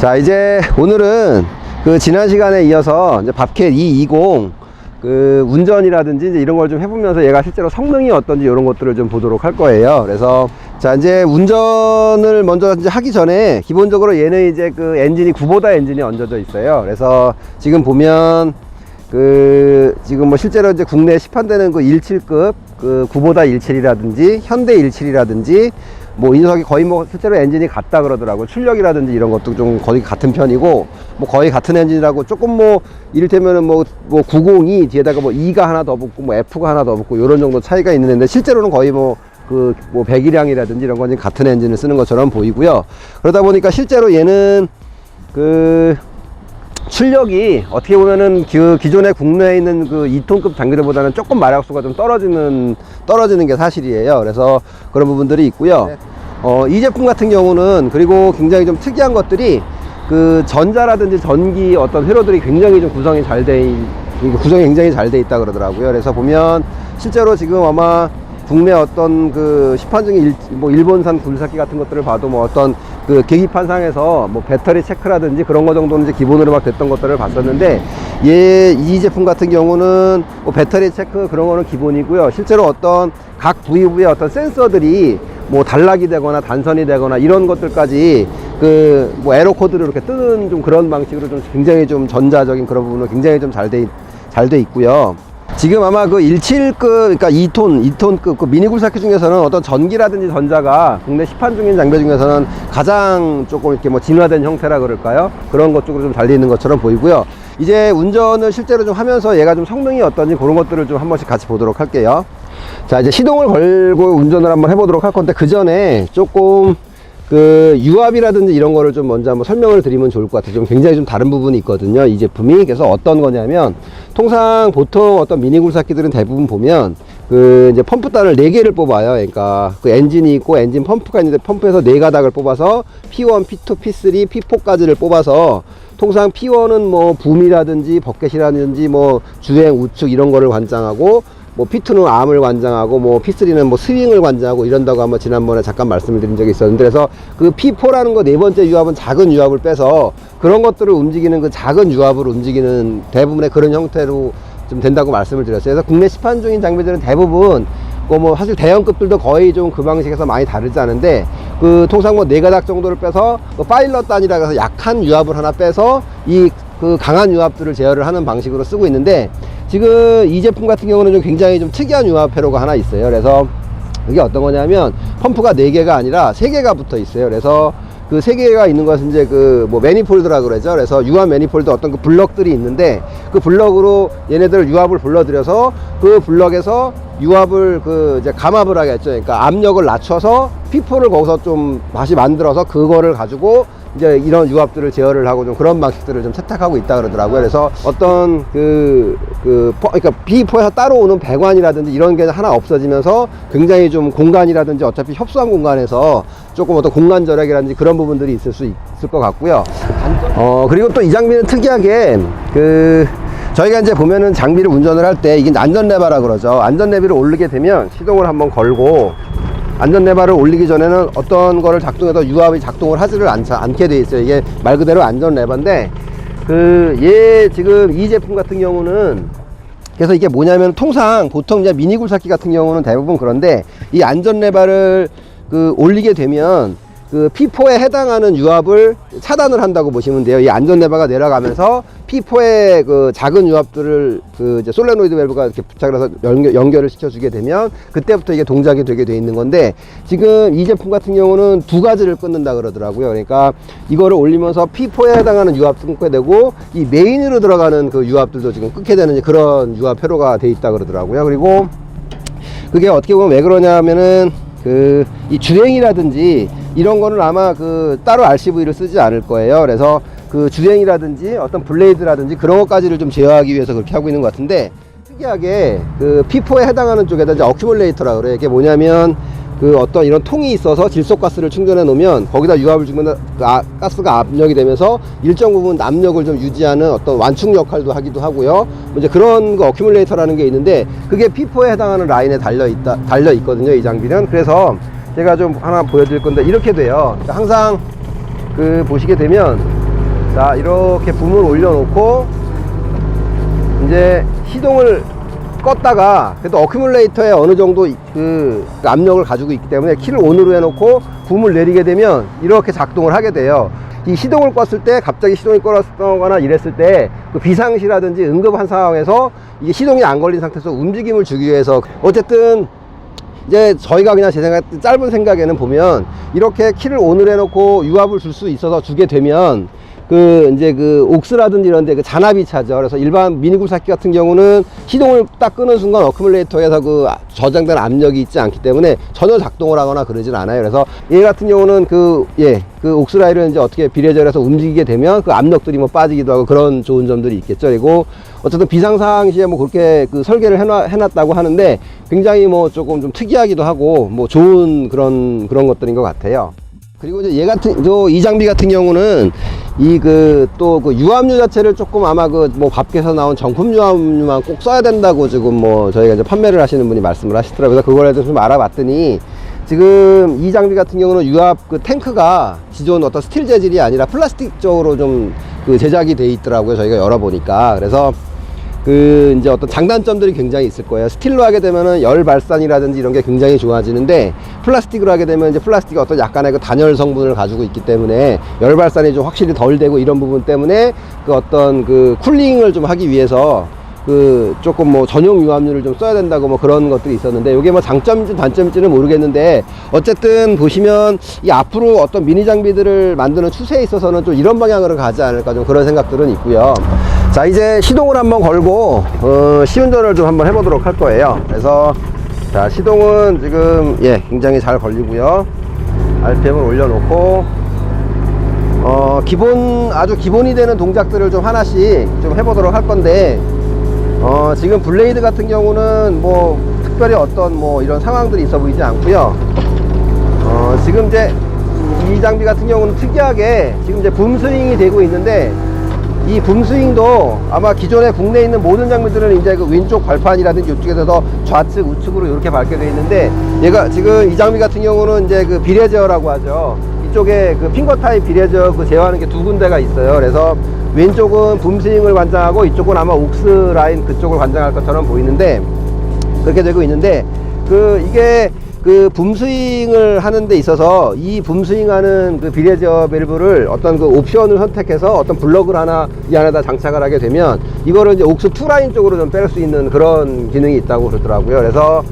자, 이제 오늘은 그 지난 시간에 이어서 이제 밥캣 220 그 운전이라든지 이제 이런 걸 좀 해보면서 얘가 실제로 성능이 어떤지 이런 것들을 좀 보도록 할 거예요. 그래서 자, 이제 운전을 먼저 이제 하기 전에 기본적으로 얘는 이제 그 엔진이 구보다 엔진이 얹어져 있어요. 그래서 지금 보면 그 지금 뭐 실제로 이제 국내에 시판되는 그 17급 그 구보다 17이라든지 현대 17이라든지 뭐 이 녀석이 거의 뭐 실제로 엔진이 같다 그러더라고요. 출력이라든지 이런 것도 좀 거의 같은 편이고 뭐 거의 같은 엔진이라고 조금 뭐 이를테면은 뭐 902 뒤에다가 뭐 2가 하나 더 붙고 뭐 F가 하나 더 붙고 요런 정도 차이가 있는데 실제로는 거의 뭐 배기량이라든지 이런 건 같은 엔진을 쓰는 것처럼 보이고요. 그러다 보니까 실제로 얘는 그 출력이 어떻게 보면은 그 기존에 국내에 있는 그 2톤급 장비들보다는 조금 마력수가 좀 떨어지는 게 사실이에요. 그래서 그런 부분들이 있고요. 이 제품 같은 경우는 그리고 굉장히 좀 특이한 것들이 그 전자라든지 전기 어떤 회로들이 굉장히 좀 구성이 굉장히 잘 돼 있다 그러더라고요. 그래서 보면 실제로 지금 아마 국내 어떤 그 시판 중에 일본산 굴삭기 같은 것들을 봐도 뭐 어떤 그 계기판상에서 뭐 배터리 체크라든지 그런 거 정도는 이제 기본으로 막 됐던 것들을 봤었는데 이 제품 같은 경우는 뭐 배터리 체크 그런 거는 기본이고요. 실제로 어떤 각 부위부의 어떤 센서들이 뭐 단락이 되거나 단선이 되거나 이런 것들까지 그 뭐 에러 코드를 이렇게 뜨는 좀 그런 방식으로 좀 굉장히 좀 전자적인 그런 부분은 굉장히 좀 잘 돼 있고요. 지금 아마 그 17급, 그러니까 2톤급 그 미니 굴삭기 중에서는 어떤 전기라든지 전자가 국내 시판 중인 장비 중에서는 가장 조금 이렇게 뭐 진화된 형태라 그럴까요? 그런 것 쪽으로 좀 잘 돼 있는 것처럼 보이고요. 이제 운전을 실제로 좀 하면서 얘가 좀 성능이 어떤지 그런 것들을 좀 한 번씩 같이 보도록 할게요. 자, 이제 시동을 걸고 운전을 한번 해보도록 할 건데 그 전에 조금 그 유압이라든지 이런 거를 좀 먼저 한번 설명을 드리면 좋을 것 같아요. 좀 굉장히 좀 다른 부분이 있거든요, 이 제품이. 그래서 어떤 거냐면 통상 보통 어떤 미니 굴삭기들은 대부분 보면 그 이제 펌프단을 4개를 뽑아요. 그러니까 그 엔진이 있고 엔진 펌프가 있는데 펌프에서 4가닥을 뽑아서 P1, P2, P3, P4까지를 뽑아서 통상 P1은 뭐 붐이라든지 버켓이라든지 뭐 주행 우측 이런 거를 관장하고 뭐 P2는 암을 관장하고 뭐 P3는 뭐 스윙을 관장하고 이런다고 한번 지난번에 잠깐 말씀을 드린 적이 있었는데, 그래서 그 P4라는 거 4번째 유압은 작은 유압을 빼서 그런 것들을 움직이는 그 작은 유압을 움직이는 대부분의 그런 형태로 좀 된다고 말씀을 드렸어요. 그래서 국내 시판 중인 장비들은 대부분 뭐 사실 대형급들도 거의 좀 그 방식에서 많이 다르지 않은데 그 통상 뭐 4가닥 정도를 빼서 뭐 파일럿 단이라 해서 약한 유압을 하나 빼서 이 그 강한 유압들을 제어를 하는 방식으로 쓰고 있는데, 지금 이 제품 같은 경우는 좀 굉장히 좀 특이한 유압 회로가 하나 있어요. 그래서 이게 어떤 거냐면 펌프가 4개가 아니라 3개가 붙어 있어요. 그래서 그 3개가 있는 것은 이제 그 뭐 매니폴드라고 그러죠. 그래서 유압 매니폴드 어떤 그 블럭들이 있는데 그 블럭으로 얘네들 유압을 불러들여서 그 블럭에서 유압을 그 이제 감압을 하겠죠. 그러니까 압력을 낮춰서 P4를 거기서 좀 다시 만들어서 그거를 가지고 이제 이런 유압들을 제어를 하고 좀 그런 방식들을 좀 채택하고 있다 그러더라고요. 그래서 어떤 그러니까 B4에서 따로 오는 배관이라든지 이런 게 하나 없어지면서 굉장히 좀 공간이라든지 어차피 협소한 공간에서 조금 어떤 공간 절약이라든지 그런 부분들이 있을 수 있을 것 같고요. 그리고 또 이 장비는 특이하게 저희가 이제 보면은 장비를 운전을 할 때 이게 안전 레바라 그러죠. 안전 레버를 올리게 되면 시동을 한번 걸고 안전 레바를 올리기 전에는 어떤 거를 작동해도 유압이 작동을 하지를 않게 돼 있어요. 이게 말 그대로 안전 레바인데 얘 지금 이 제품 같은 경우는 그래서 이게 뭐냐면 통상 보통 이제 미니 굴삭기 같은 경우는 대부분 그런데 이 안전 레바를 올리게 되면 그 P4에 해당하는 유압을 차단을 한다고 보시면 돼요. 이 안전 레버가 내려가면서 P4의 그 작은 유압들을 이제 솔레노이드 밸브가 이렇게 부착을 해서 연결을 시켜주게 되면 그때부터 이게 동작이 되게 돼 있는 건데, 지금 이 제품 같은 경우는 2가지를 끊는다 그러더라고요. 그러니까 이거를 올리면서 P4에 해당하는 유압도 끊게 되고 이 메인으로 들어가는 그 유압들도 지금 끊게 되는 그런 유압 회로가 돼 있다 그러더라고요. 그리고 그게 어떻게 보면 왜 그러냐 하면은 이 주행이라든지 이런 거는 아마 따로 RCV를 쓰지 않을 거예요. 그래서 주행이라든지 어떤 블레이드라든지 그런 것까지를 좀 제어하기 위해서 그렇게 하고 있는 것 같은데, 특이하게 P4에 해당하는 쪽에다 이제 어큐뮬레이터라 그래요. 이게 뭐냐면 어떤 이런 통이 있어서 질소가스를 충전해 놓으면 거기다 유압을 주면 가스가 압력이 되면서 일정 부분 압력을 좀 유지하는 어떤 완충 역할도 하기도 하고요. 이제 그런 거 어큐뮬레이터라는 게 있는데 그게 P4에 해당하는 라인에 달려 있거든요, 이 장비는. 그래서 제가 좀 하나 보여드릴 건데 이렇게 돼요. 그러니까 항상 보시게 되면 자, 이렇게 붐을 올려놓고 이제 시동을 껐다가 그래도 어큐뮬레이터에 어느 정도 그 압력을 가지고 있기 때문에 키를 ON으로 해놓고 붐을 내리게 되면 이렇게 작동을 하게 돼요. 이 시동을 껐을 때 갑자기 시동이 꺼졌거나 이랬을 때 그 비상시라든지 응급한 상황에서 이게 시동이 안 걸린 상태에서 움직임을 주기 위해서 어쨌든 이제 저희가 그냥 제 생각, 짧은 생각에는 보면 이렇게 키를 ON으로 해놓고 유압을 줄 수 있어서 주게 되면 이제 옥스라든지 이런 데 잔압이 차죠. 그래서 일반 미니 굴삭기 같은 경우는 시동을 딱 끄는 순간 어큐뮬레이터에서 저장된 압력이 있지 않기 때문에 전혀 작동을 하거나 그러진 않아요. 그래서 얘 같은 경우는 옥스라이를 이제 어떻게 비례절해서 움직이게 되면 그 압력들이 뭐 빠지기도 하고 그런 좋은 점들이 있겠죠. 그리고 어쨌든 비상상황 시에 뭐 그렇게 설계를 해놨다고 하는데 굉장히 뭐 조금 좀 특이하기도 하고 뭐 좋은 그런 것들인 것 같아요. 그리고 이제 이 장비 같은 경우는 또 유압류 자체를 조금 아마 뭐 밖에서 나온 정품 유압류만 꼭 써야 된다고 지금 뭐 저희가 이제 판매를 하시는 분이 말씀을 하시더라고요. 그래서 그거에 대해서 좀 알아봤더니 지금 이 장비 같은 경우는 유압 탱크가 기존 어떤 스틸 재질이 아니라 플라스틱 쪽으로 좀 제작이 돼 있더라고요. 저희가 열어보니까. 그래서 이제 어떤 장단점들이 굉장히 있을 거예요. 스틸로 하게 되면은 열 발산이라든지 이런 게 굉장히 좋아지는데 플라스틱으로 하게 되면 이제 플라스틱이 어떤 약간의 단열 성분을 가지고 있기 때문에 열 발산이 좀 확실히 덜 되고 이런 부분 때문에 어떤 쿨링을 좀 하기 위해서 조금 뭐 전용 유압류를 좀 써야 된다고 뭐 그런 것들이 있었는데 이게 뭐 장점인지 단점인지는 모르겠는데 어쨌든 보시면 이 앞으로 어떤 미니 장비들을 만드는 추세에 있어서는 좀 이런 방향으로 가지 않을까 좀 그런 생각들은 있고요. 자, 이제 시동을 한번 걸고 시운전을 좀 한번 해보도록 할 거예요. 그래서 자, 시동은 지금 굉장히 잘 걸리고요. RPM을 올려놓고 아주 기본이 되는 동작들을 좀 하나씩 좀 해보도록 할 건데 지금 블레이드 같은 경우는 뭐 특별히 어떤 뭐 이런 상황들이 있어 보이지 않고요. 지금 이제 이 장비 같은 경우는 특이하게 지금 이제 붐 스윙이 되고 있는데 이 붐 스윙도 아마 기존에 국내에 있는 모든 장비들은 이제 왼쪽 발판이라든지 이쪽에서 좌측 우측으로 이렇게 밝게 되어 있는데 얘가 지금 이 장비 같은 경우는 이제 비례 제어라고 하죠. 이쪽에 핑거 타입 비례 제어 제어하는 게 두 군데가 있어요. 그래서 왼쪽은 붐 스윙을 관장하고 이쪽은 아마 옥스 라인 그쪽을 관장할 것처럼 보이는데 그렇게 되고 있는데 이게 붐 스윙을 하는 데 있어서 이 붐 스윙하는 비례 제어 밸브를 어떤 옵션을 선택해서 어떤 블럭을 하나 이 안에다 장착을 하게 되면 이거를 이제 옥스 2 라인 쪽으로 좀 뺄 수 있는 그런 기능이 있다고 그러더라고요. 그래서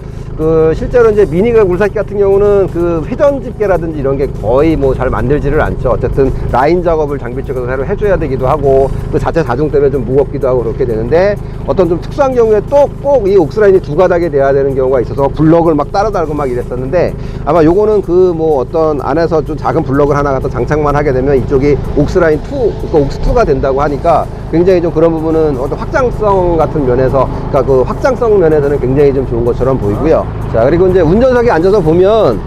실제로 이제 미니 굴삭기 같은 경우는 회전 집게라든지 이런 게 거의 뭐 잘 만들지를 않죠. 어쨌든 라인 작업을 장비 쪽에서 새로 해줘야 되기도 하고 자체 자중 때문에 좀 무겁기도 하고 그렇게 되는데 어떤 좀 특수한 경우에 또 꼭 이 옥스라인이 두 가닥이 돼야 되는 경우가 있어서 블럭을 막 따로 달고 막 이랬었는데 아마 요거는 뭐 어떤 안에서 좀 작은 블럭을 하나 갖다 장착만 하게 되면 이쪽이 옥스라인 2, 그러니까 옥스2가 된다고 하니까 굉장히 좀 그런 부분은 어떤 확장성 같은 면에서 그러니까 확장성 면에서는 굉장히 좀 좋은 것처럼 보이고요. 자, 그리고 이제 운전석에 앉아서 보면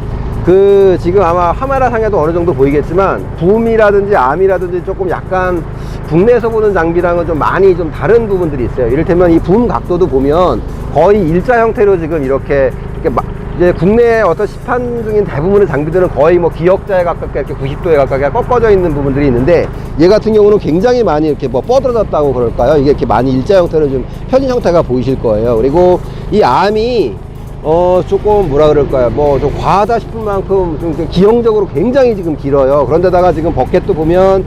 지금 아마 카메라 상에도 어느 정도 보이겠지만 붐이라든지 암이라든지 조금 약간 국내에서 보는 장비랑은 좀 많이 좀 다른 부분들이 있어요. 이를테면 이 붐 각도도 보면 거의 일자 형태로 지금 이렇게 이제 국내에 어떤 시판 중인 대부분의 장비들은 거의 뭐 기역자에 가깝게 이렇게 90도에 가깝게 꺾어져 있는 부분들이 있는데 얘 같은 경우는 굉장히 많이 이렇게 뭐 뻗어졌다고 그럴까요? 이게 이렇게 많이 일자 형태로 좀 펴진 형태가 보이실 거예요. 그리고 이 암이 조금 뭐라 그럴까요? 뭐 좀 과하다 싶은 만큼 좀 기형적으로 굉장히 지금 길어요. 그런데다가 지금 버켓도 보면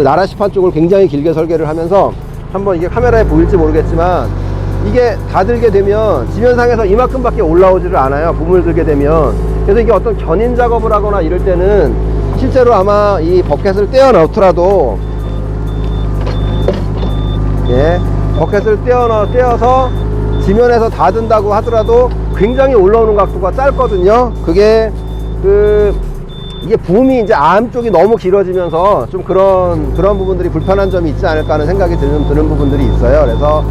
나라 시판 쪽을 굉장히 길게 설계를 하면서 한번 이게 카메라에 보일지 모르겠지만 이게 다 들게 되면 지면상에서 이만큼밖에 올라오지를 않아요. 붐을 들게 되면. 그래서 이게 어떤 견인 작업을 하거나 이럴 때는 실제로 아마 이 버켓을 떼어 넣더라도 버켓을 떼어서 지면에서 닫은다고 하더라도 굉장히 올라오는 각도가 짧거든요. 그게 이게 붐이 이제 암 쪽이 너무 길어지면서 좀 그런 부분들이 불편한 점이 있지 않을까 하는 생각이 드는 부분들이 있어요. 그래서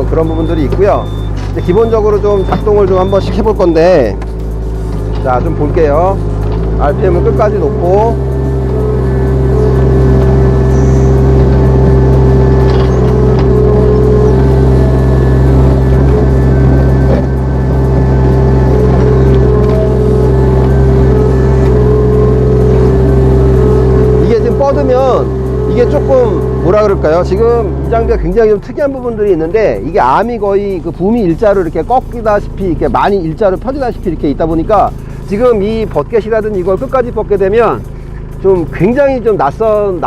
그런 부분들이 있고요. 이제 기본적으로 좀 작동을 좀 한번씩 해볼 건데 자, 좀 볼게요. RPM을 끝까지 놓고 뻗으면 이게 조금 뭐라 그럴까요? 지금 이 장비가 굉장히 좀 특이한 부분들이 있는데, 이게 암이 거의 그 붐이 일자로 이렇게 꺾이다시피 이렇게 많이 일자로 펴지다시피 이렇게 있다 보니까 지금 이 버켓이라든지 이걸 끝까지 뻗게 되면 좀 굉장히 좀 낯선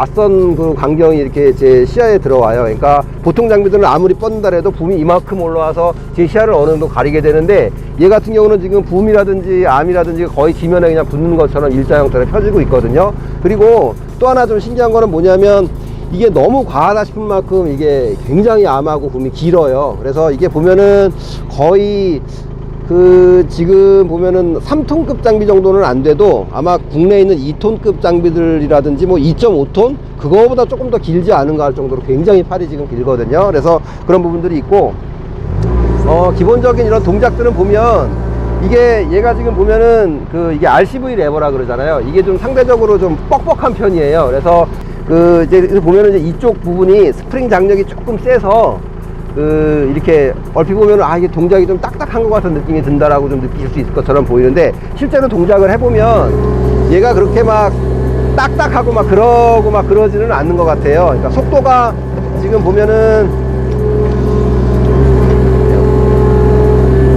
그 광경이 이렇게 제 시야에 들어와요. 그러니까 보통 장비들은 아무리 뻗는다 해도 붐이 이만큼 올라와서 제 시야를 어느 정도 가리게 되는데, 얘 같은 경우는 지금 붐이라든지 암이라든지 거의 지면에 그냥 붙는 것처럼 일자 형태로 펴지고 있거든요. 그리고 또 하나 좀 신기한 거는 뭐냐면, 이게 너무 과하다 싶은 만큼 이게 굉장히 암하고 붐이 길어요. 그래서 이게 보면은 거의 그 지금 보면은 3톤급 장비 정도는 안 돼도 아마 국내에 있는 2톤급 장비들이라든지 뭐 2.5톤 그거보다 조금 더 길지 않은가 할 정도로 굉장히 팔이 지금 길거든요. 그래서 그런 부분들이 있고, 기본적인 이런 동작들은 보면 이게 얘가 지금 보면은 그 이게 RCV 레버라 그러잖아요. 이게 좀 상대적으로 좀 뻑뻑한 편이에요. 그래서 그 이제 보면은 이제 이쪽 부분이 스프링 장력이 조금 세서 그 이렇게 얼핏 보면 이게 동작이 좀 딱딱한 것 같은 느낌이 든다라고 좀 느끼실 수 있을 것처럼 보이는데, 실제로 동작을 해보면 얘가 그렇게 막 딱딱하고 막 그러고 막 그러지는 않는 것 같아요. 그러니까 속도가 지금 보면은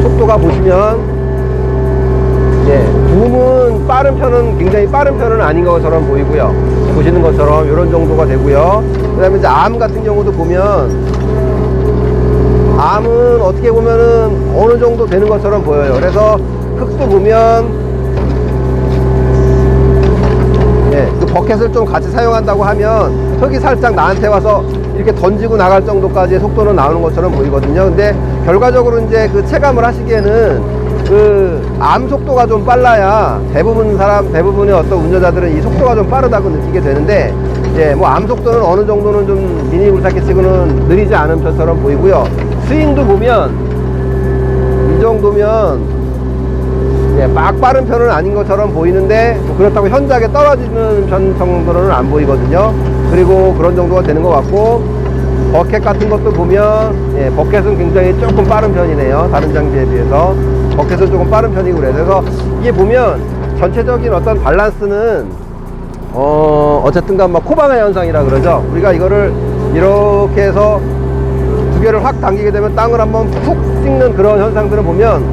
속도가 보시면 붐은 빠른 편은 굉장히 빠른 편은 아닌 것처럼 보이고요. 보시는 것처럼 이런 정도가 되고요. 그 다음에 이제 암 같은 경우도 보면 암은 어떻게 보면은 어느 정도 되는 것처럼 보여요. 그래서 흙도 보면 그 버켓을 좀 같이 사용한다고 하면 흙이 살짝 나한테 와서 이렇게 던지고 나갈 정도까지의 속도는 나오는 것처럼 보이거든요. 근데 결과적으로 이제 그 체감을 하시기에는 그 암 속도가 좀 빨라야 대부분의 어떤 운전자들은 이 속도가 좀 빠르다고 느끼게 되는데, 뭐 암 속도는 어느 정도는 좀 미니 불타키 치고는 느리지 않은 편처럼 보이고요. 스윙도 보면 이 정도면 막 빠른 편은 아닌 것처럼 보이는데, 그렇다고 현저하게 떨어지는 편 정도는 안 보이거든요. 그리고 그런 정도가 되는 것 같고, 버켓 같은 것도 보면 버켓은 굉장히 조금 빠른 편이네요. 다른 장비에 비해서 버켓은 조금 빠른 편이고, 그래서 이게 보면 전체적인 어떤 밸런스는 어쨌든간 막 코바나 현상이라 그러죠. 우리가 이거를 이렇게 해서 두 개를 확 당기게 되면 땅을 한번 푹 찍는 그런 현상들을 보면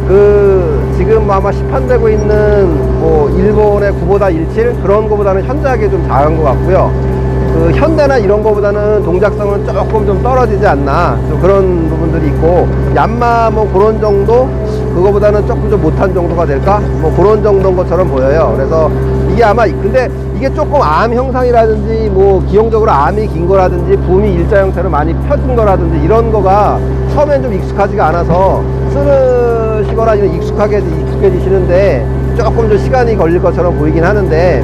그 지금 아마 시판되고 있는 뭐 일본의 9보다17 그런 거보다는 현저하게 좀 작은 것 같고요. 그 현대나 이런 거보다는 동작성은 조금 좀 떨어지지 않나, 좀 그런 부분들이 있고, 얀마 뭐 그런 정도, 그거보다는 조금 좀 못한 정도가 될까, 뭐 그런 정도인 것처럼 보여요. 그래서 이게 아마 근데 이게 조금 암 형상이라든지 뭐 기형적으로 암이 긴 거라든지 붐이 일자 형태로 많이 펴진 거라든지 이런 거가 처음엔 좀 익숙하지가 않아서 쓰시거나 익숙해지시는데 조금 좀 시간이 걸릴 것처럼 보이긴 하는데,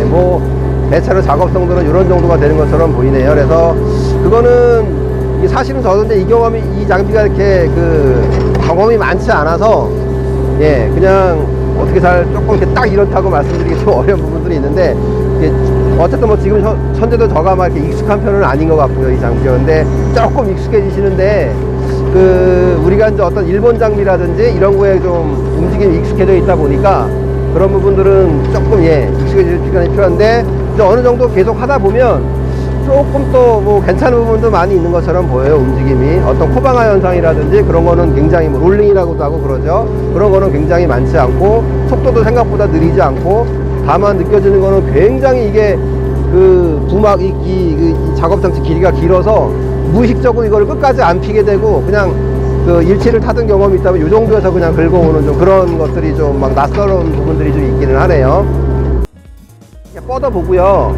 뭐 대체로 작업성들은 이런 정도가 되는 것처럼 보이네요. 그래서 그거는 사실은 저도 이제 이 장비가 이렇게 그 경험이 많지 않아서 그냥 어떻게 조금 이렇게 딱 이렇다고 말씀드리기 좀 어려운 부분들이 있는데, 어쨌든 뭐 지금 현재도 저가 막 이렇게 익숙한 편은 아닌 것 같고요, 이 장비가. 근데 조금 익숙해지시는데, 그 우리가 이제 어떤 일본 장비라든지 이런 거에 좀 움직임이 익숙해져 있다 보니까 그런 부분들은 조금 익숙해질 시간이 필요한데, 이제 어느 정도 계속 하다 보면 조금 또 뭐 괜찮은 부분도 많이 있는 것처럼 보여요. 움직임이 어떤 코방화 현상이라든지 그런 거는 굉장히 뭐 롤링이라고도 하고 그러죠. 그런 거는 굉장히 많지 않고, 속도도 생각보다 느리지 않고, 다만 느껴지는 거는 굉장히 이게 그 부막 이 작업 장치 길이가 길어서 무의식적으로 이걸 끝까지 안 피게 되고 그냥 그 일치를 타던 경험이 있다면 이 정도에서 그냥 긁어오는 좀 그런 것들이 좀 막 낯설은 부분들이 좀 있기는 하네요. 뻗어 보고요.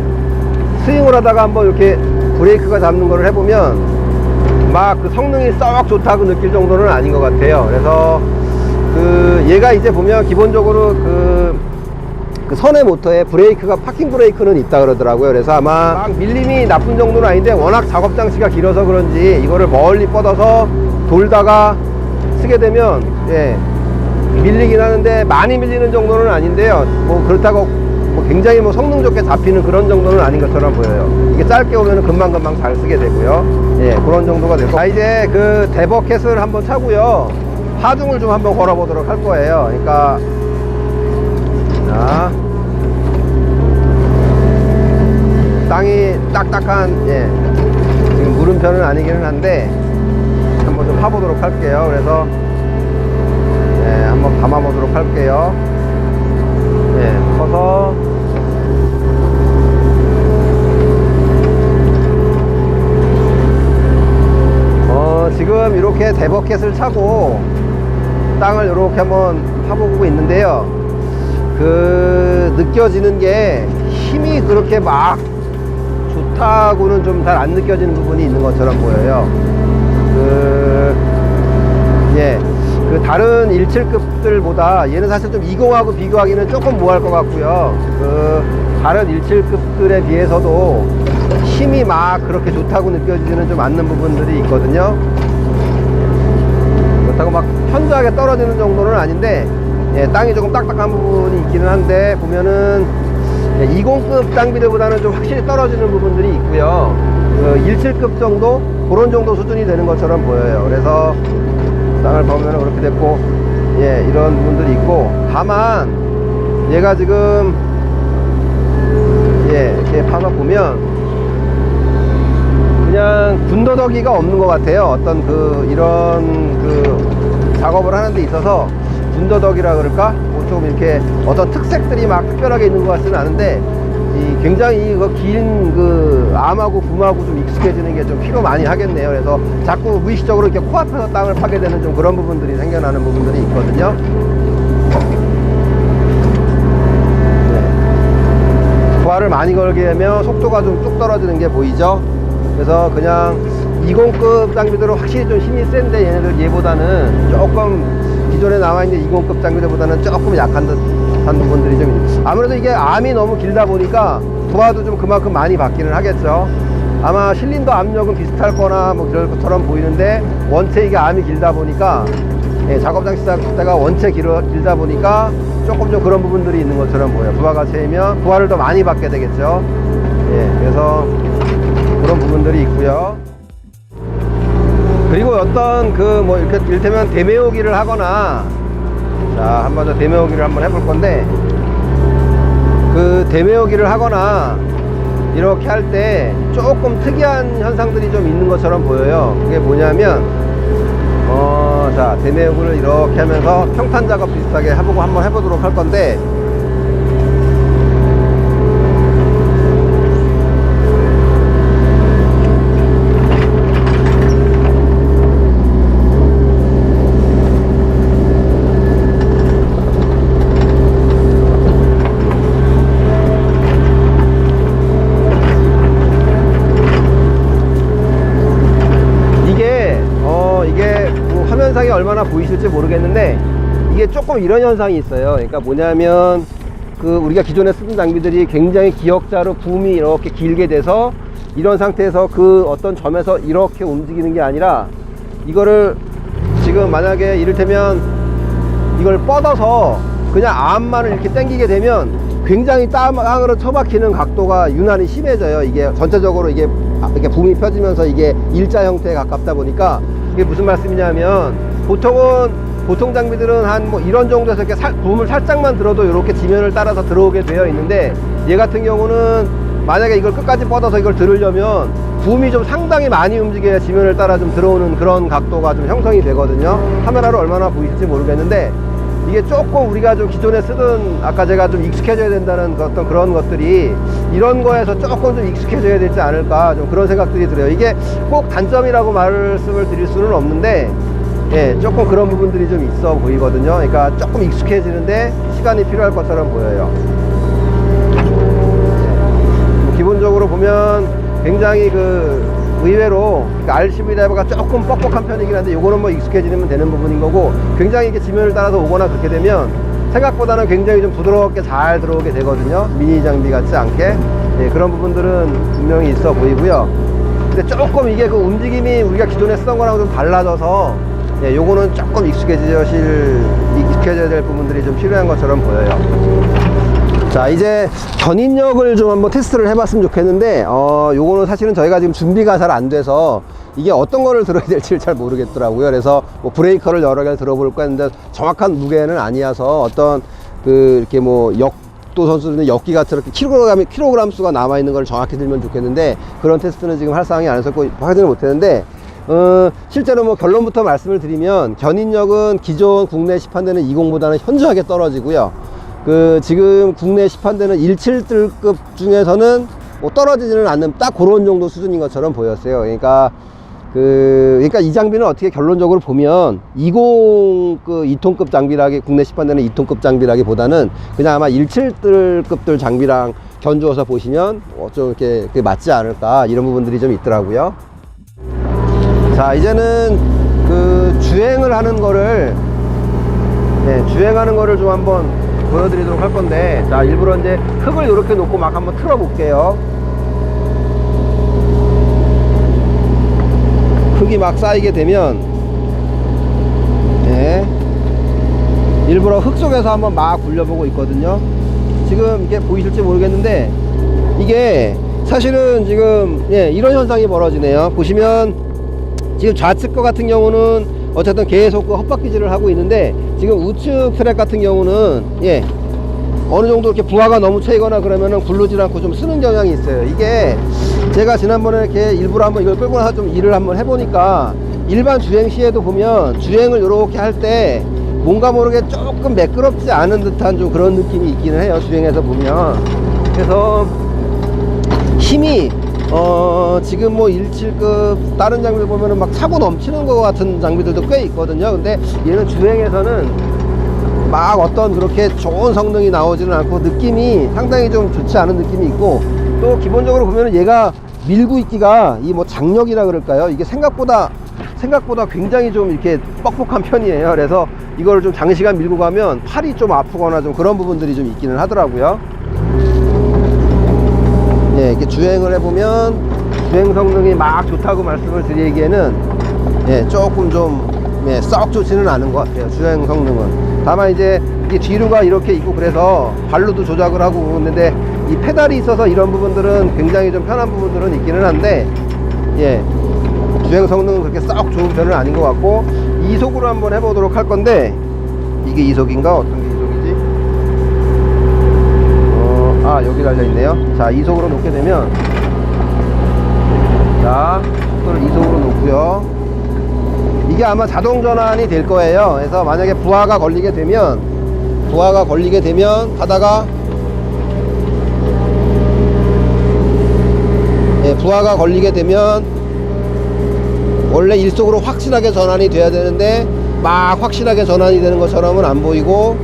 스윙을 하다가 한번 이렇게 브레이크가 잡는 거를 해보면 막 그 성능이 썩 좋다고 느낄 정도는 아닌 것 같아요. 그래서 그 얘가 이제 보면 기본적으로 그 선의 모터에 브레이크가 파킹 브레이크는 있다 그러더라고요. 그래서 아마 막 밀림이 나쁜 정도는 아닌데 워낙 작업 장치가 길어서 그런지 이거를 멀리 뻗어서 돌다가 쓰게 되면 밀리긴 하는데 많이 밀리는 정도는 아닌데요. 뭐 그렇다고 뭐 굉장히 뭐 성능 좋게 잡히는 그런 정도는 아닌 것처럼 보여요. 이게 짧게 오면 금방금방 잘 쓰게 되고요. 그런 정도가 되고, 자 이제 그 대버켓을 한번 차고요, 하중을 좀 한번 걸어 보도록 할 거예요. 그러니까 자 딱딱한, 예, 지금 물음표는 아니기는 한데 한번 좀 파보도록 할게요. 그래서 예, 한번 담아보도록 할게요. 예, 퍼서 지금 이렇게 대버켓을 차고 땅을 이렇게 한번 파보고 있는데요. 느껴지는 게 힘이 그렇게 막 좋다고는 좀 잘 안 느껴지는 부분이 있는 것처럼 보여요. 예, 다른 17급들보다 얘는 사실 좀 20하고 비교하기는 조금 뭐할 것 같고요. 다른 17급들에 비해서도 힘이 막 그렇게 좋다고 느껴지지는 좀 않는 부분들이 있거든요. 그렇다고 막 현저하게 떨어지는 정도는 아닌데, 예, 땅이 조금 딱딱한 부분이 있기는 한데, 보면은 20급 장비들보다는 좀 확실히 떨어지는 부분들이 있고요. 17급 정도? 그런 정도 수준이 되는 것처럼 보여요. 그래서 땅을 보면 그렇게 됐고, 예, 이런 부분들이 있고, 다만 얘가 지금, 예, 이렇게 파서 보면 그냥 군더더기가 없는 것 같아요. 어떤 이런 작업을 하는 데 있어서 군더더기라 그럴까? 뭐 좀 이렇게 어떤 특색들이 막 특별하게 있는 것 같지는 않은데, 굉장히 긴 암하고 붐하고 좀 익숙해지는 게 좀 필요 많이 하겠네요. 그래서 자꾸 무의식적으로 이렇게 코앞에서 땅을 파게 되는 좀 그런 부분들이 생겨나는 부분들이 있거든요. 네. 부하를 많이 걸게 되면 속도가 좀 뚝 떨어지는 게 보이죠. 그래서 그냥 20급 장비들은 확실히 좀 힘이 센데, 얘네들 얘보다는 조금 기존에 나와있는 20급 장비들보다는 조금 약한 듯한 부분들이 좀 있죠. 아무래도 이게 암이 너무 길다 보니까 부하도 좀 그만큼 많이 받기는 하겠죠. 아마 실린더 압력은 비슷할 거나 뭐 그럴 것처럼 보이는데, 원체 이게 암이 길다 보니까, 예, 작업장 시작대가 원체 길다 보니까 조금 좀 그런 부분들이 있는 것처럼 보여요. 부하가 세면 부하를 더 많이 받게 되겠죠. 예, 그래서 그런 부분들이 있고요. 그리고 어떤 뭐 이렇게 이를테면 대매우기를 하거나, 자, 한번 더 대매우기를 한번 해볼 건데, 대매우기를 하거나 이렇게 할 때 조금 특이한 현상들이 좀 있는 것처럼 보여요. 그게 뭐냐면, 자, 대매우기를 이렇게 하면서 평탄 작업 비슷하게 한번 해보도록 할 건데, 화면상에 얼마나 보이실지 모르겠는데, 이게 조금 이런 현상이 있어요. 그러니까 뭐냐면, 우리가 기존에 쓰던 장비들이 굉장히 기역자로 붐이 이렇게 길게 돼서, 이런 상태에서 어떤 점에서 이렇게 움직이는 게 아니라, 이거를 지금 만약에 이를테면 이걸 뻗어서 그냥 암만을 이렇게 당기게 되면 굉장히 땅으로 처박히는 각도가 유난히 심해져요. 이게 전체적으로 이게 붐이 펴지면서 이게 일자 형태에 가깝다 보니까, 이게 무슨 말씀이냐면, 보통 장비들은 한 뭐 이런 정도에서 이렇게 붐을 살짝만 들어도 이렇게 지면을 따라서 들어오게 되어 있는데, 얘 같은 경우는 만약에 이걸 끝까지 뻗어서 이걸 들으려면 붐이 좀 상당히 많이 움직여야 지면을 따라 좀 들어오는 그런 각도가 좀 형성이 되거든요. 카메라로 얼마나 보이실지 모르겠는데, 이게 조금 우리가 좀 기존에 쓰던, 아까 제가 좀 익숙해져야 된다는 어떤 그런 것들이 이런 거에서 조금 좀 익숙해져야 되지 않을까, 좀 그런 생각들이 들어요. 이게 꼭 단점이라고 말씀을 드릴 수는 없는데, 예, 조금 그런 부분들이 좀 있어 보이거든요. 그러니까 조금 익숙해지는데 시간이 필요할 것처럼 보여요. 기본적으로 보면 굉장히 의외로 RCV 드라이버가 조금 뻑뻑한 편이긴 한데, 요거는 뭐 익숙해지면 되는 부분인 거고, 굉장히 이렇게 지면을 따라서 오거나 그렇게 되면 생각보다는 굉장히 좀 부드럽게 잘 들어오게 되거든요. 미니 장비 같지 않게. 예, 그런 부분들은 분명히 있어 보이고요. 근데 조금 이게 움직임이 우리가 기존에 쓰던 거랑 좀 달라져서, 예, 요거는 조금 익숙해져야 될 부분들이 좀 필요한 것처럼 보여요. 자, 이제 견인력을 좀 한번 테스트를 해봤으면 좋겠는데, 요거는 사실은 저희가 지금 준비가 잘 안 돼서 이게 어떤 거를 들어야 될지 잘 모르겠더라고요. 그래서 뭐 브레이커를 여러 개를 들어볼까 했는데 정확한 무게는 아니어서, 어떤 이렇게 뭐 각도 선수들은 엽기가 저렇게 킬로그램 수가 남아있는 걸 정확히 들면 좋겠는데, 그런 테스트는 지금 할 상황이 아니었고 확인을 못했는데, 실제로 뭐 결론부터 말씀을 드리면 견인력은 기존 국내 시판되는 20보다는 현저하게 떨어지고요. 지금 국내 시판되는 17등급 중에서는 뭐 떨어지지는 않는 딱 그런 정도 수준인 것처럼 보였어요. 그러니까 이 장비는 어떻게 결론적으로 보면 2톤급 장비라기, 국내 시판되는 2톤급 장비라기 보다는 그냥 아마 17등급들 장비랑 견주어서 보시면 좀 이렇게 맞지 않을까, 이런 부분들이 좀 있더라고요. 자, 이제는 주행을 하는 거를, 주행하는 거를 좀 한번 보여드리도록 할 건데, 자, 일부러 이제 흙을 이렇게 놓고 막 한번 틀어 볼게요. 흙이 막 쌓이게 되면, 일부러 흙 속에서 한번 막 굴려보고 있거든요. 지금 이게 보이실지 모르겠는데, 이게 사실은 지금 이런 현상이 벌어지네요. 보시면 지금 좌측 거 같은 경우는 어쨌든 계속 헛바퀴질을 하고 있는데, 지금 우측 트랙 같은 경우는 어느 정도 이렇게 부하가 너무 채이거나 그러면은 굴르질 않고 좀 쓰는 경향이 있어요. 이게 제가 지난번에 이렇게 일부러 한번 이걸 끌고 나서 좀 일을 한번 해보니까, 일반 주행 시에도 보면 주행을 이렇게 할 때 뭔가 모르게 조금 매끄럽지 않은 듯한 좀 그런 느낌이 있기는 해요, 주행해서 보면. 그래서 힘이 지금 뭐 17급 다른 장비들 보면은 막 차고 넘치는 것 같은 장비들도 꽤 있거든요. 근데 얘는 주행에서는 막 어떤 그렇게 좋은 성능이 나오지는 않고 느낌이 상당히 좀 좋지 않은 느낌이 있고, 또 기본적으로 보면은 얘가 밀고 있기가 이 뭐 장력이라 그럴까요? 이게 생각보다 굉장히 좀 이렇게 뻑뻑한 편이에요. 그래서 이걸 좀 장시간 밀고 가면 팔이 좀 아프거나 좀 그런 부분들이 좀 있기는 하더라고요. 이렇게 주행을 해보면 주행 성능이 막 좋다고 말씀을 드리기에는 조금 좀 썩 좋지는 않은 것 같아요, 주행 성능은. 다만 이제 이게 뒤로가 이렇게 있고 그래서 발로도 조작을 하고 그러는데, 이 페달이 있어서 이런 부분들은 굉장히 좀 편한 부분들은 있기는 한데, 주행 성능은 그렇게 썩 좋은 편은 아닌 것 같고, 2속으로 한번 해보도록 할 건데, 이게 2속인가? 어떤 게 2속이지? 여기 달려있네요. 자, 2속으로 놓게 되면, 자, 속도를 2속으로 놓고요. 이게 아마 자동 전환이 될 거예요. 그래서 만약에 부하가 걸리게 되면 하다가 부하가 걸리게 되면 원래 1속으로 확실하게 전환이 돼야 되는데 막 확실하게 전환이 되는 것처럼은 안 보이고,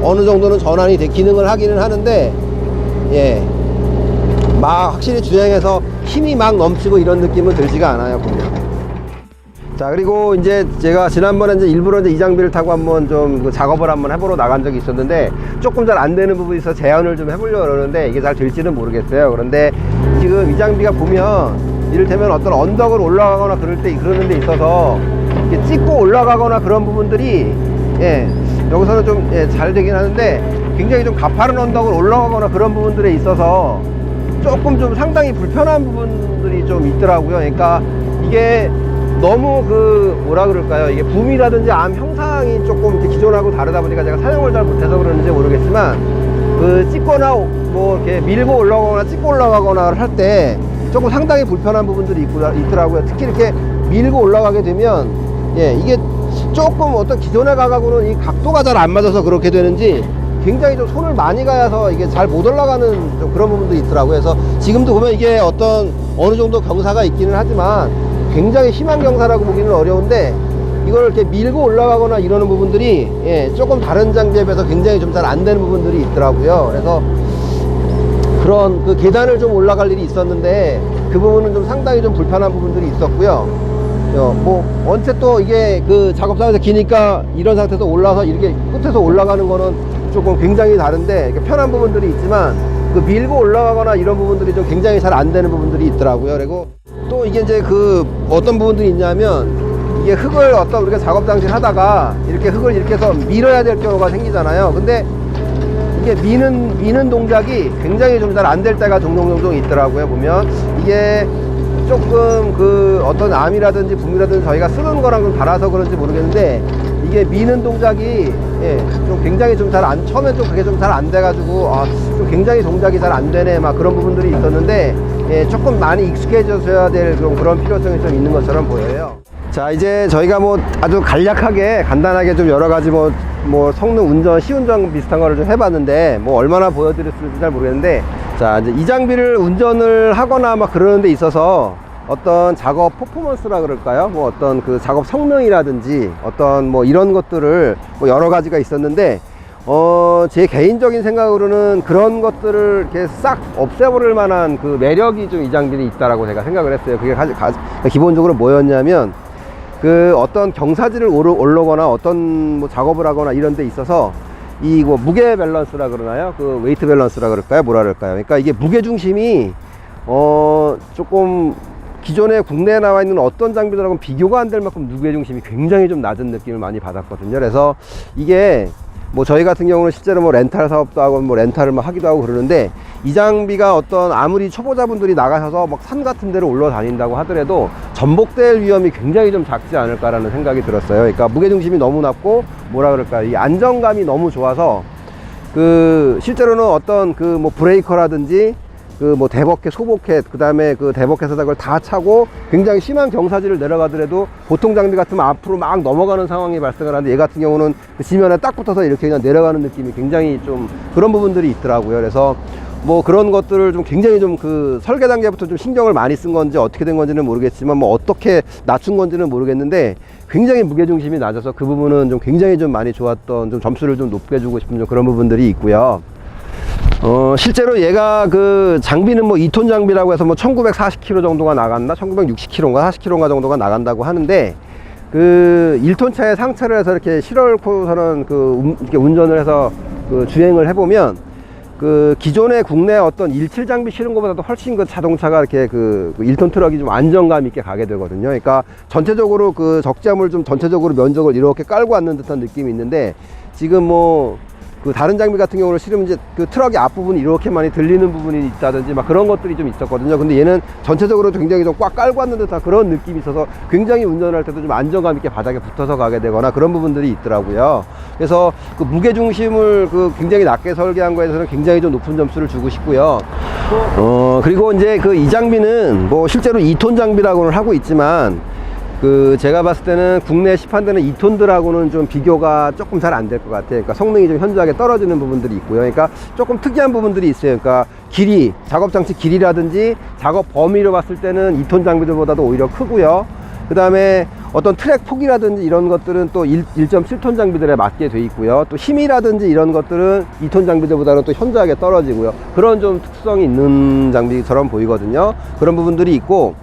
어느 정도는 전환이 기능을 하기는 하는데, 막 확실히 주행해서 힘이 막 넘치고 이런 느낌은 들지가 않아요, 보면. 자, 그리고 이제 제가 지난번에 이제 일부러 이제 이 장비를 타고 한번 좀 작업을 한번 해보러 나간 적이 있었는데, 조금 잘 안 되는 부분이 있어서 제안을 좀 해보려고 그러는데 이게 잘 될지는 모르겠어요. 그런데 지금 이 장비가 보면 이를테면 어떤 언덕을 올라가거나 그러는 데 있어서 이렇게 찍고 올라가거나 그런 부분들이 여기서는 좀 잘 되긴 하는데, 굉장히 좀 가파른 언덕을 올라가거나 그런 부분들에 있어서 조금 좀 상당히 불편한 부분들이 좀 있더라고요. 그러니까 이게 너무 뭐라 그럴까요, 이게 붐이라든지 암 형상이 조금 이렇게 기존하고 다르다 보니까 제가 사용을 잘 못해서 그러는지 모르겠지만, 찍거나 뭐 이렇게 밀고 올라가거나 찍고 올라가거나 할 때 조금 상당히 불편한 부분들이 있더라고요. 특히 이렇게 밀고 올라가게 되면 이게 조금 어떤 기존에 가가고는 이 각도가 잘 안 맞아서 그렇게 되는지 굉장히 좀 손을 많이 가서 이게 잘 못 올라가는 좀 그런 부분도 있더라고요. 그래서 지금도 보면 이게 어느 정도 경사가 있기는 하지만 굉장히 심한 경사라고 보기는 어려운데, 이걸 이렇게 밀고 올라가거나 이러는 부분들이 조금 다른 장비에 비해서 굉장히 좀 잘 안 되는 부분들이 있더라고요. 그래서 그런 계단을 좀 올라갈 일이 있었는데 그 부분은 좀 상당히 좀 불편한 부분들이 있었고요. 뭐 언제 또 이게 작업장에서 기니까 이런 상태에서 올라서 이렇게 끝에서 올라가는 거는 조금 굉장히 다른데, 편한 부분들이 있지만 밀고 올라가거나 이런 부분들이 좀 굉장히 잘 안 되는 부분들이 있더라고요. 그리고 또 이게 이제 어떤 부분들이 있냐면, 이게 흙을 우리가 작업 장치를 하다가 이렇게 흙을 이렇게 해서 밀어야 될 경우가 생기잖아요. 근데 이게 미는 동작이 굉장히 좀 잘 안 될 때가 종종 있더라고요. 보면 이게 조금 어떤 암이라든지 붐이라든지 저희가 쓰는 거랑 좀 달라서 그런지 모르겠는데, 이게 미는 동작이 좀 굉장히 좀 처음엔 좀 그게 좀 잘 안 돼가지고 좀 굉장히 동작이 잘 안 되네 막 그런 부분들이 있었는데 조금 많이 익숙해져야 될 그런 필요성이 좀 있는 것처럼 보여요. 자, 이제 저희가 뭐 아주 간략하게 간단하게 좀 여러 가지 뭐 성능 운전 시운전 비슷한 거를 좀 해봤는데 뭐 얼마나 보여드릴 수 있을지 잘 모르겠는데, 자 이제 이 장비를 운전을 하거나 막 그러는 데 있어서 어떤 작업 퍼포먼스라 그럴까요? 뭐 어떤 그 작업 성능이라든지 어떤 뭐 이런 것들을 뭐 여러 가지가 있었는데 제 개인적인 생각으로는 그런 것들을 이렇게 싹 없애버릴 만한 그 매력이 좀 이 장비는 있다라고 제가 생각을 했어요. 그게 기본적으로 뭐였냐면, 그 어떤 경사지를 오르거나 어떤 뭐 작업을 하거나 이런 데 있어서 이 뭐 무게 밸런스라 그러나요? 그 웨이트 밸런스라 그럴까요? 뭐라 그럴까요? 그러니까 이게 무게 중심이 조금 기존에 국내에 나와 있는 어떤 장비들하고는 비교가 안 될 만큼 무게 중심이 굉장히 좀 낮은 느낌을 많이 받았거든요. 그래서 이게 뭐 저희 같은 경우는 실제로 뭐 렌탈 사업도 하고 뭐 렌탈을 막 하기도 하고 그러는데, 이 장비가 어떤 아무리 초보자분들이 나가셔서 막 산 같은 데를 올라다닌다고 하더라도 전복될 위험이 굉장히 좀 작지 않을까라는 생각이 들었어요. 그러니까 무게중심이 너무 낮고 뭐라 그럴까, 이 안정감이 너무 좋아서 그 실제로는 어떤 그 뭐 브레이커라든지 그 뭐 대버켓, 소버켓, 그 다음에 그 대버켓에다 그걸 다 차고 굉장히 심한 경사지를 내려가더라도 보통 장비 같으면 앞으로 막 넘어가는 상황이 발생을 하는데, 얘 같은 경우는 그 지면에 딱 붙어서 이렇게 그냥 내려가는 느낌이 굉장히 좀 그런 부분들이 있더라고요. 그래서 뭐 그런 것들을 좀 굉장히 좀 그 설계 단계부터 좀 신경을 많이 쓴 건지 어떻게 된 건지는 모르겠지만, 뭐 어떻게 낮춘 건지는 모르겠는데 굉장히 무게중심이 낮아서 그 부분은 좀 굉장히 좀 많이 좋았던, 좀 점수를 좀 높게 주고 싶은 좀 그런 부분들이 있고요. 실제로 얘가 그 장비는 뭐 2톤 장비라고 해서 뭐 1940km 정도가 나갔나 1960km인가 40km인가 정도가 나간다고 하는데, 그 1톤 차에 상차를 해서 이렇게 실어놓고서는 이렇게 운전을 해서 그 주행을 해보면, 그 기존의 국내 어떤 17 장비 실은 것보다도 훨씬 그 자동차가 이렇게 그 1톤 트럭이 좀 안정감 있게 가게 되거든요. 그러니까 전체적으로 그 적재함을 좀 전체적으로 면적을 이렇게 깔고 왔는 듯한 느낌이 있는데, 지금 뭐 그 다른 장비 같은 경우는 실으면 이제 그 트럭의 앞부분이 이렇게 많이 들리는 부분이 있다든지 막 그런 것들이 좀 있었거든요. 근데 얘는 전체적으로 굉장히 좀 꽉 깔고 왔는 듯한 그런 느낌이 있어서 굉장히 운전할 때도 좀 안정감 있게 바닥에 붙어서 가게 되거나 그런 부분들이 있더라고요. 그래서 그 무게 중심을 그 굉장히 낮게 설계한 거에 대해서는 굉장히 좀 높은 점수를 주고 싶고요. 그리고 이제 그 이 장비는 뭐 실제로 2톤 장비라고는 하고 있지만, 그 제가 봤을 때는 국내에 시판되는 2톤들하고는 좀 비교가 조금 잘 안 될 것 같아요. 그러니까 성능이 좀 현저하게 떨어지는 부분들이 있고요. 그러니까 조금 특이한 부분들이 있어요. 그러니까 길이, 작업 장치 길이라든지 작업 범위로 봤을 때는 2톤 장비들보다도 오히려 크고요. 그 다음에 어떤 트랙 폭이라든지 이런 것들은 또 1.7톤 장비들에 맞게 돼 있고요. 또 힘이라든지 이런 것들은 2톤 장비들보다는 또 현저하게 떨어지고요. 그런 좀 특성이 있는 장비처럼 보이거든요. 그런 부분들이 있고,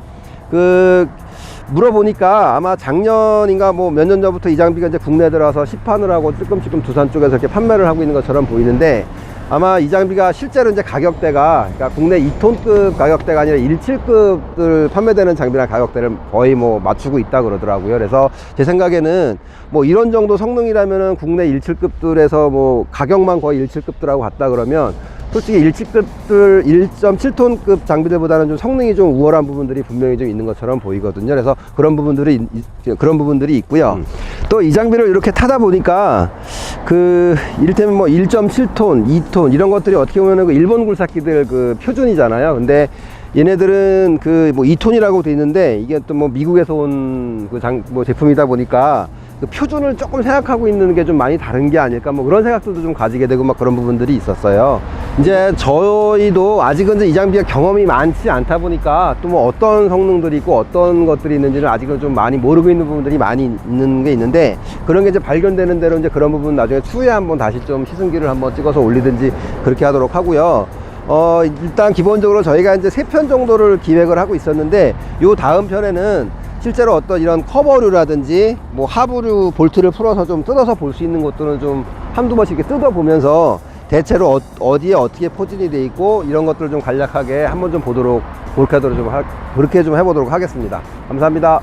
물어보니까 아마 작년인가 뭐 몇 년 전부터 이 장비가 이제 국내에 들어와서 시판을 하고 찔끔찔끔 두산 쪽에서 이렇게 판매를 하고 있는 것처럼 보이는데, 아마 이 장비가 실제로 이제 가격대가, 그러니까 국내 2톤급 가격대가 아니라 17급들 판매되는 장비랑 가격대를 거의 뭐 맞추고 있다 그러더라고요. 그래서 제 생각에는 뭐 이런 정도 성능이라면은 국내 17급들에서 뭐 가격만 거의 17급들하고 같다 그러면, 솔직히 17급들 1.7톤급 장비들보다는 좀 성능이 좀 우월한 부분들이 분명히 좀 있는 것처럼 보이거든요. 그래서 그런 부분들이 있고요. 또 이 장비를 이렇게 타다 보니까 그 이를테면 뭐 1.7톤, 2톤 이런 것들이 어떻게 보면은 그 일본 굴삭기들 그 표준이잖아요. 근데 얘네들은 그 뭐 2톤이라고 돼 있는데, 이게 또 뭐 미국에서 온 그 제품이다 보니까 그 표준을 조금 생각하고 있는 게 좀 많이 다른 게 아닐까, 뭐 그런 생각들도 좀 가지게 되고 막 그런 부분들이 있었어요. 이제 저희도 아직은 이제 이 장비가 경험이 많지 않다 보니까 또 뭐 어떤 성능들이 있고 어떤 것들이 있는지는 아직은 좀 많이 모르고 있는 부분들이 많이 있는 게 있는데, 그런 게 이제 발견되는 대로 이제 그런 부분 나중에 추후에 한번 다시 좀 시승기를 한번 찍어서 올리든지 그렇게 하도록 하고요. 일단 기본적으로 저희가 이제 3편 정도를 기획을 하고 있었는데, 요 다음 편에는 실제로 어떤 이런 커버류라든지 뭐 하부류 볼트를 풀어서 좀 뜯어서 볼 수 있는 것들은 좀 한두 번씩 이렇게 뜯어 보면서 대체로 어디에 어떻게 포진이 돼 있고 이런 것들을 좀 간략하게 한번 좀 보도록, 그렇게 좀 해보도록 하겠습니다. 감사합니다.